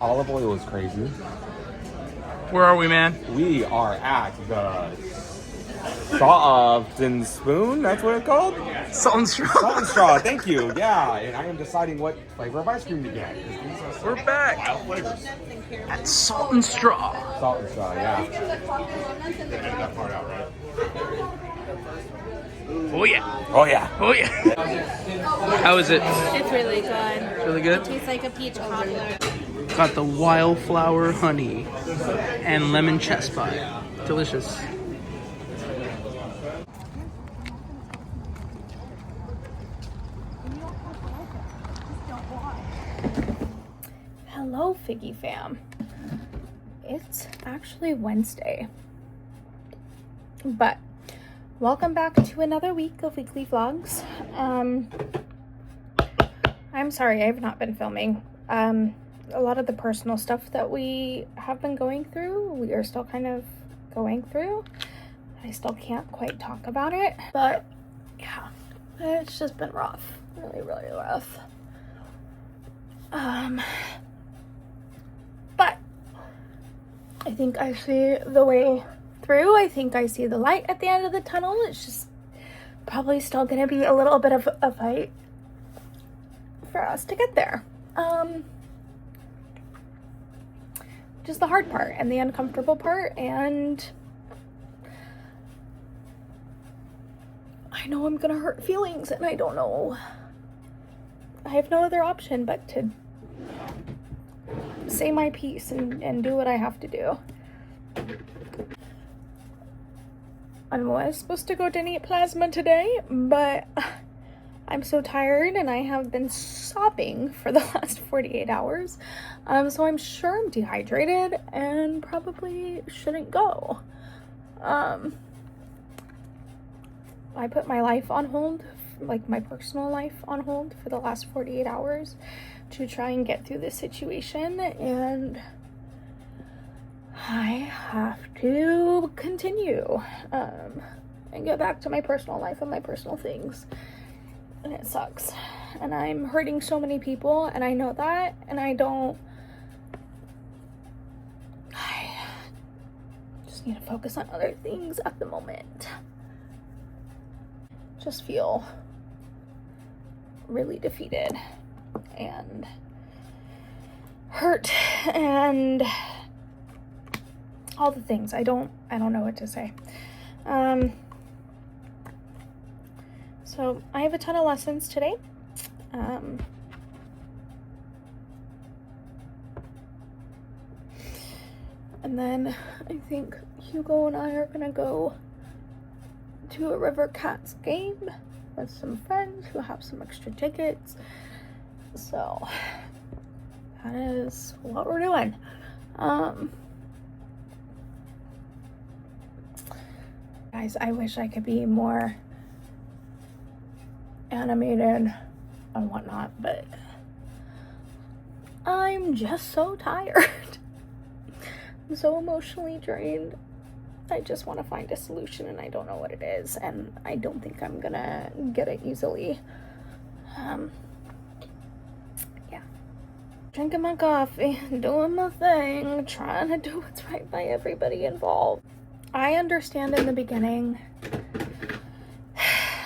Olive oil is crazy. Where are we, man? We are at the Salt and Spoon, that's what it's called? Salt and Straw. Salt and Straw, thank you. Yeah, and I am deciding what flavor of ice cream to get. 'Cause these are We're back wild flavors. at Salt and Straw. Salt and Straw, yeah. Edit that part out, right? Oh yeah. Oh yeah. Oh yeah. How is it? It's really good. Really good? Tastes like a peach cobbler. Got the wildflower honey and lemon chess pie. Delicious. Hello, Figgy fam. It's actually Wednesday. But welcome back to another week of weekly vlogs. I'm sorry I've not been filming. A lot of the personal stuff that we have been going through, we are still kind of going through. I still can't quite talk about it, but yeah, it's just been rough. Really, really rough. But I think I see the way through. I think I see the light at the end of the tunnel. It's just probably still gonna be a little bit of a fight for us to get there. Just the hard part and the uncomfortable part, and I know I'm gonna hurt feelings, and I don't know. I have no other option but to say my piece and do what I have to do. I was supposed to go donate plasma today, but I'm so tired and I have been sobbing for the last 48 hours. So I'm sure I'm dehydrated and probably shouldn't go. I put my life on hold, like my personal life on hold for the last 48 hours to try and get through this situation, and I have to continue and get back to my personal life and my personal things. And it sucks. And I'm hurting so many people, and I know that, and I just need to focus on other things at the moment. Just feel really defeated and hurt and all the things. I don't know what to say. So I have a ton of lessons today. And then I think Hugo and I are gonna go to a River Cats game with some friends who have some extra tickets. So that is what we're doing. Guys, I wish I could be more animated and whatnot, but I'm just so tired. I'm so emotionally drained. I just want to find a solution, and I don't know what it is, and I don't think I'm gonna get it easily. Yeah. Drinking my coffee, doing my thing, trying to do what's right by everybody involved. I understand in the beginning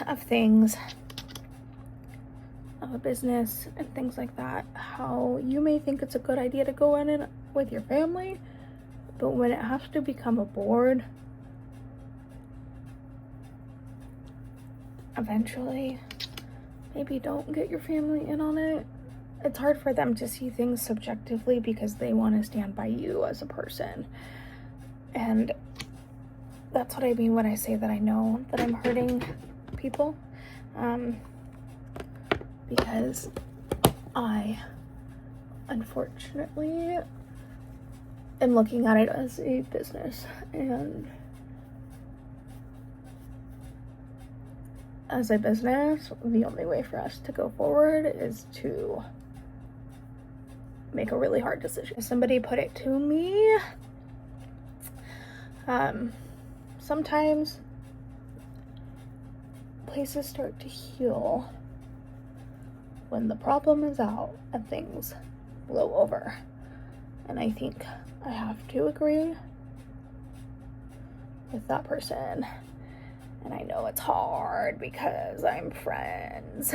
of things, of a business and things like that, how you may think it's a good idea to go in and with your family, but when it has to become a board, eventually, maybe don't get your family in on it. It's hard for them to see things subjectively because they want to stand by you as a person. And that's what I mean when I say that I know that I'm hurting people. Because I, unfortunately, am looking at it as a business, and as a business, the only way for us to go forward is to make a really hard decision. Somebody put it to me, sometimes places start to heal when the problem is out and things blow over. And I think I have to agree with that person. And I know it's hard because I'm friends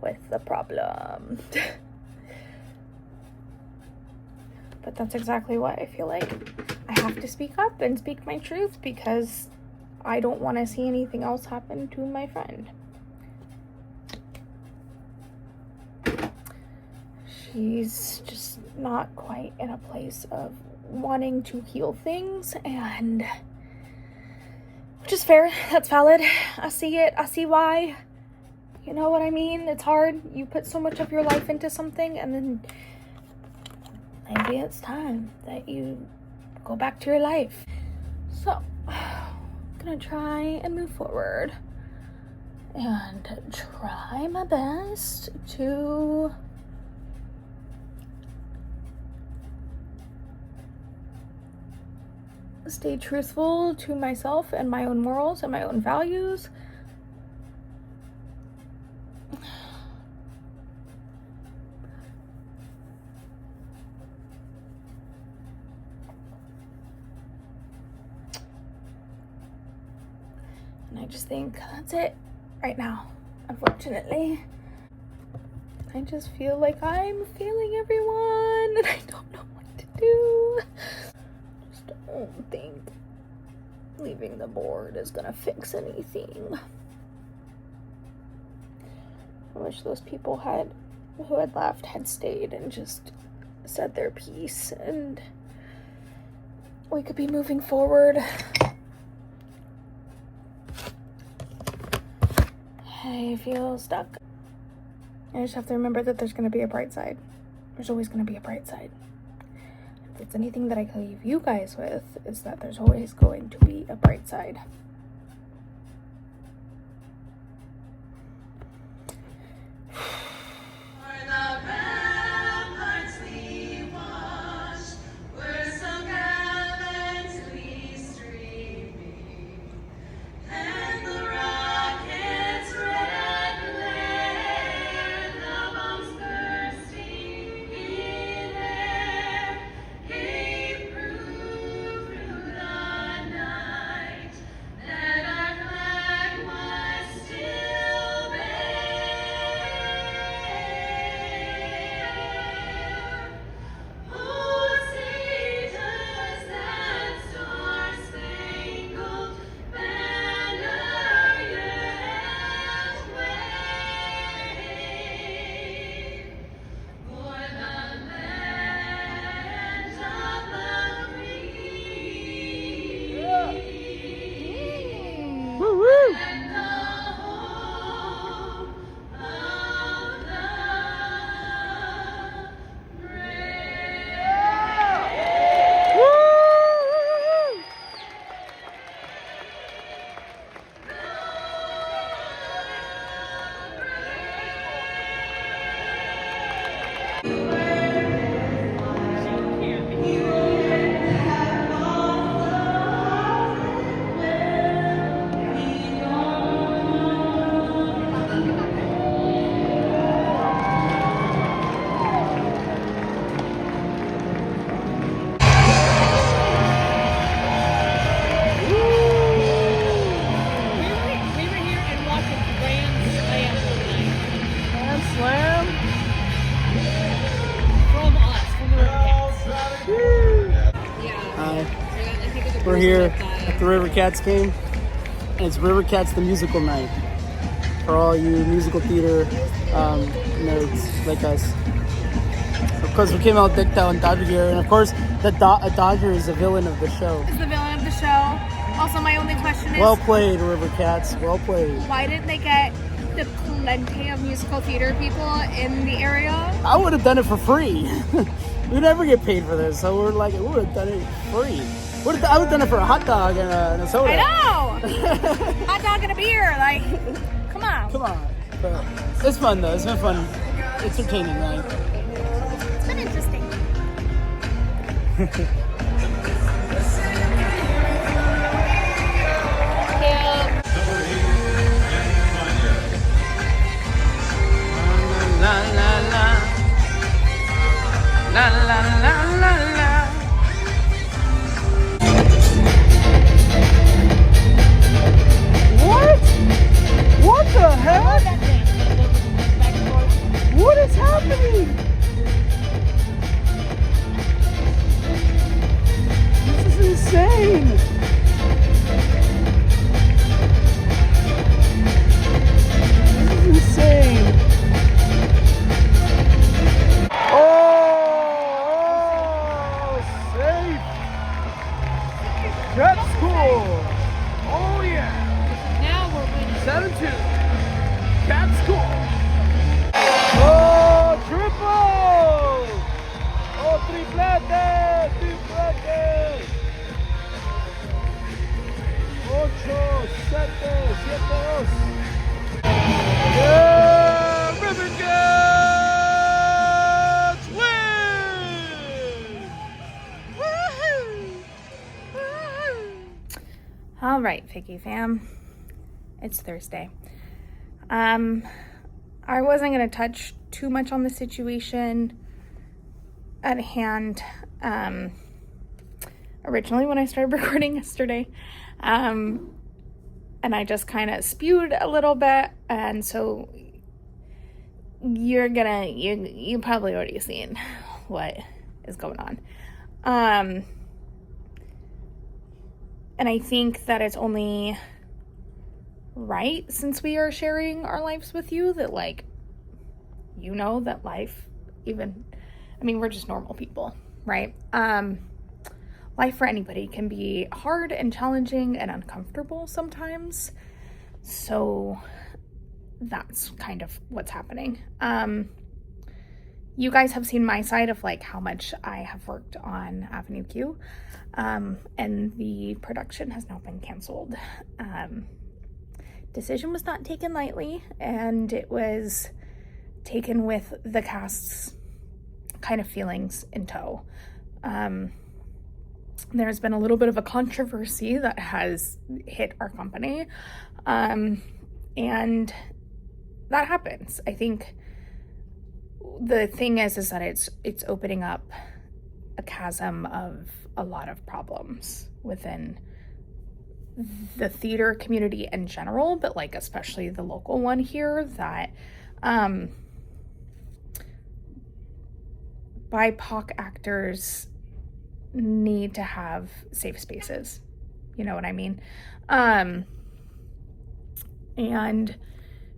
with the problem. But that's exactly why I feel like I have to speak up and speak my truth, because I don't want to see anything else happen to my friend. She's just not quite in a place of wanting to heal things, and which is fair. That's valid. I see it. I see why. You know what I mean? It's hard. You put so much of your life into something, and then maybe it's time that you go back to your life. So, I'm gonna try and move forward and try my best to stay truthful to myself and my own morals and my own values. And I just think that's it right now, unfortunately. I just feel like I'm failing everyone and I don't know what to do. Just don't think leaving the board is gonna fix anything. I wish those people who had left had stayed and just said their piece, and we could be moving forward. I feel stuck. I just have to remember that there's going to be a bright side. There's always going to be a bright side. If it's anything that I can leave you guys with, is that there's always going to be a bright side. We're here at the River Cats game, and it's River Cats the musical night for all you musical theater nerds like us. Of course, we came out decked out in Dodger gear, and of course, a Dodger is a villain of the show. Is the villain of the show. Also, my only question is... Well played, River Cats. Well played. Why didn't they get the plenty of musical theater people in the area? I would have done it for free. We never get paid for this, so we're like, we would have done it free. I would have done it for a hot dog and a soda. I know! Hot dog and a beer, like, come on. Come on. But it's fun, though. It's been fun. It's entertaining, right? It's been interesting. La la la La la la la la. What? What the hell? What is happening? This is insane. This is insane. Oh, safe. That's cool. Oh yeah. Now we're winning. 7-2. That's cool. Oh, triple. Oh, triplete. Triplete. 8, 7, 7, 2. Yeah, River Cats win! Woohoo! Woohoo! All right, Figgy fam. It's Thursday. I wasn't going to touch too much on the situation at hand originally when I started recording yesterday. And I just kind of spewed a little bit, and so you probably already seen what is going on. And I think that it's only right, since we are sharing our lives with you, that like, you know, that life, we're just normal people, right? Life for anybody can be hard and challenging and uncomfortable sometimes. So that's kind of what's happening. You guys have seen my side of like how much I have worked on Avenue Q. And the production has now been canceled. Decision was not taken lightly, and it was taken with the cast's kind of feelings in tow. There's been a little bit of a controversy that has hit our company, and that happens. I think the thing is that it's opening up a chasm of a lot of problems within the theater community in general, but like especially the local one here, that BIPOC actors need to have safe spaces. You know what I mean? And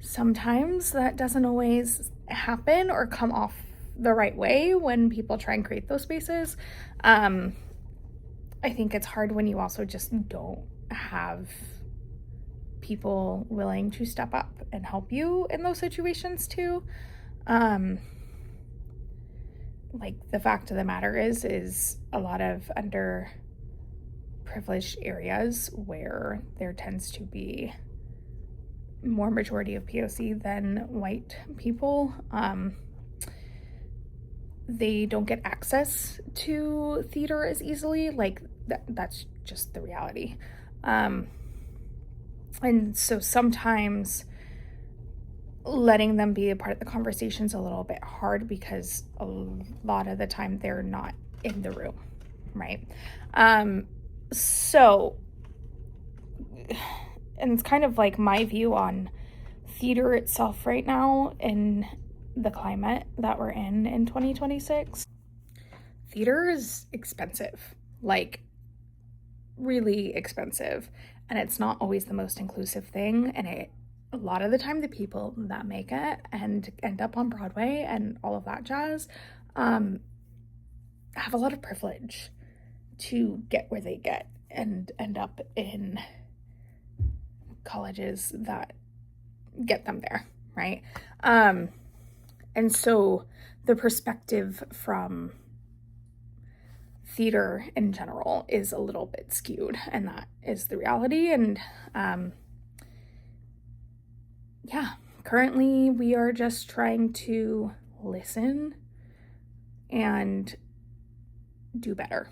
sometimes that doesn't always happen or come off the right way when people try and create those spaces. I think it's hard when you also just don't have people willing to step up and help you in those situations too. Like the fact of the matter is a lot of underprivileged areas where there tends to be more majority of POC than white people, they don't get access to theater as easily. Like that's just the reality. And so sometimes letting them be a part of the conversation is a little bit hard because a lot of the time they're not in the room, right? So, and it's kind of like my view on theater itself right now in the climate that we're in 2026. Theater is expensive, like really expensive, and it's not always the most inclusive thing, and a lot of the time the people that make it and end up on Broadway and all of that jazz have a lot of privilege to get where they get and end up in colleges that get them there, right? And so the perspective from theater in general is a little bit skewed, and that is the reality. And currently we are just trying to listen and do better.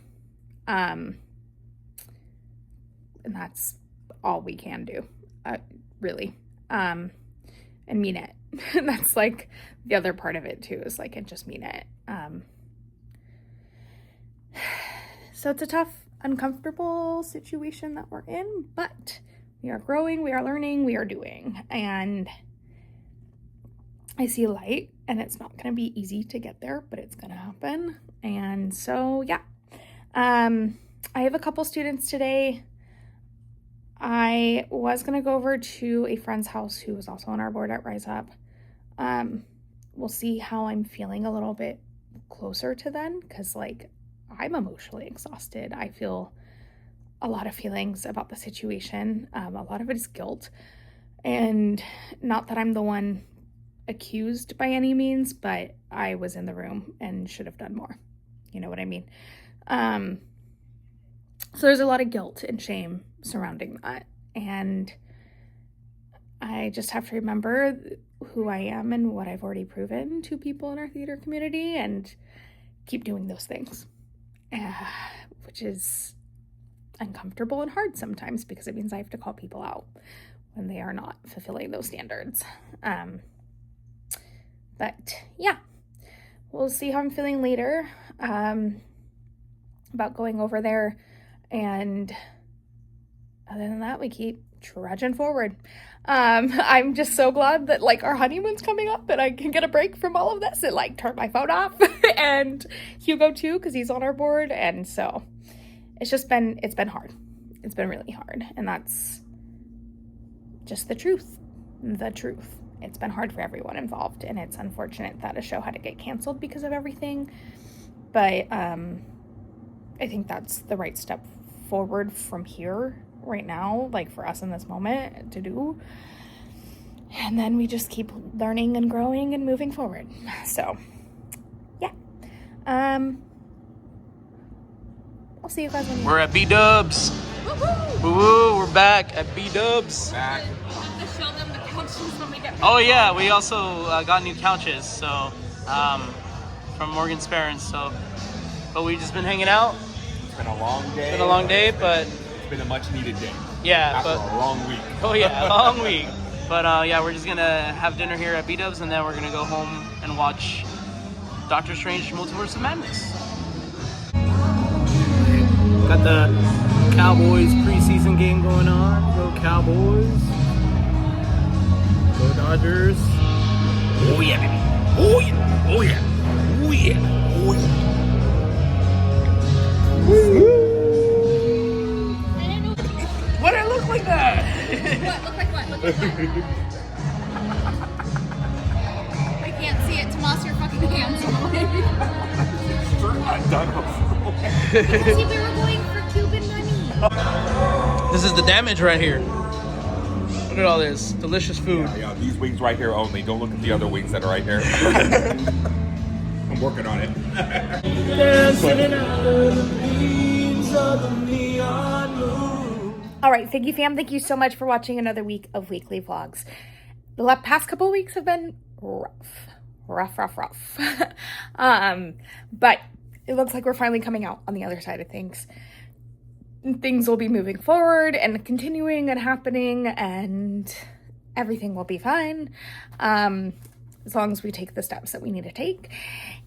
And that's all we can do, really. And mean it. That's like the other part of it too, is like, and just mean it. So it's a tough, uncomfortable situation that we're in, but we are growing, we are learning, we are doing. And I see light, and it's not going to be easy to get there, but it's going to happen. And so, yeah. I have a couple students today. I was going to go over to a friend's house who was also on our board at Rise Up. We'll see how I'm feeling a little bit closer to then, because, like, I'm emotionally exhausted. I feel a lot of feelings about the situation. A lot of it is guilt. And not that I'm the one accused by any means, but I was in the room and should have done more. You know what I mean? So there's a lot of guilt and shame surrounding that. And I just have to remember who I am and what I've already proven to people in our theater community and keep doing those things, which is uncomfortable and hard sometimes because it means I have to call people out when they are not fulfilling those standards. But yeah, we'll see how I'm feeling later about going over there. And other than that, we keep trudging forward. I'm just so glad that, like, our honeymoon's coming up and I can get a break from all of this and, like, turn my phone off. And Hugo too, because he's on our board. And so it's been hard. It's been really hard. And that's just the truth. It's been hard for everyone involved, and it's unfortunate that a show had to get canceled because of everything. But I think that's the right step forward from here right now, like for us in this moment to do. And then we just keep learning and growing and moving forward. So yeah. I'll see you guys when we're at B-Dubs. Woo-hoo, we're back at B-Dubs. Back. Oh yeah, we also got new couches, so from Morgan's parents. So, but we've just been hanging out. It's been a long day. It's been a long day, but it's been a much needed day. Yeah, after but a long week. Oh yeah, a long week. But yeah, we're just gonna have dinner here at B-Dubs, and then we're gonna go home and watch Doctor Strange: Multiverse of Madness. Got the Cowboys preseason game going on. Go Cowboys. Go Dodgers. Oh yeah, baby. Oh yeah. Oh yeah. Oh yeah. Oh yeah. What did I look like that? What? Look like what? Look like what? I can't see it. Tomas, your fucking hands on the way. See, we were going for Cuban money. This is the damage right here. Look at all this delicious food. Yeah, these wings right here only. Don't look at the other wings that are right here. I'm working on it. All right, thank you, fam. Thank you so much for watching another week of weekly vlogs. The past couple of weeks have been rough. But it looks like we're finally coming out on the other side of things. Things will be moving forward and continuing and happening, and everything will be fine. As long as we take the steps that we need to take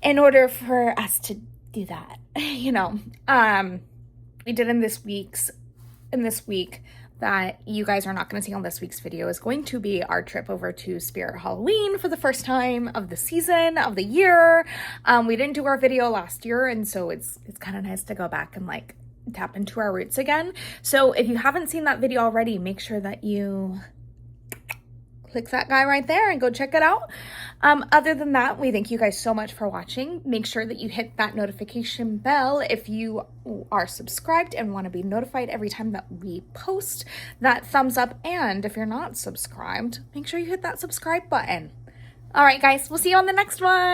in order for us to do that. You know, we did in this week that you guys are not going to see on this week's video is going to be our trip over to Spirit Halloween for the first time of the season, of the year. We didn't do our video last year, and so it's kind of nice to go back and like tap into our roots again. So if you haven't seen that video already, make sure that you click that guy right there and go check it out. Other than that, we thank you guys so much for watching. Make sure that you hit that notification bell if you are subscribed and want to be notified every time that we post. That thumbs up, and if you're not subscribed, make sure you hit that subscribe button. All right, guys, we'll see you on the next one.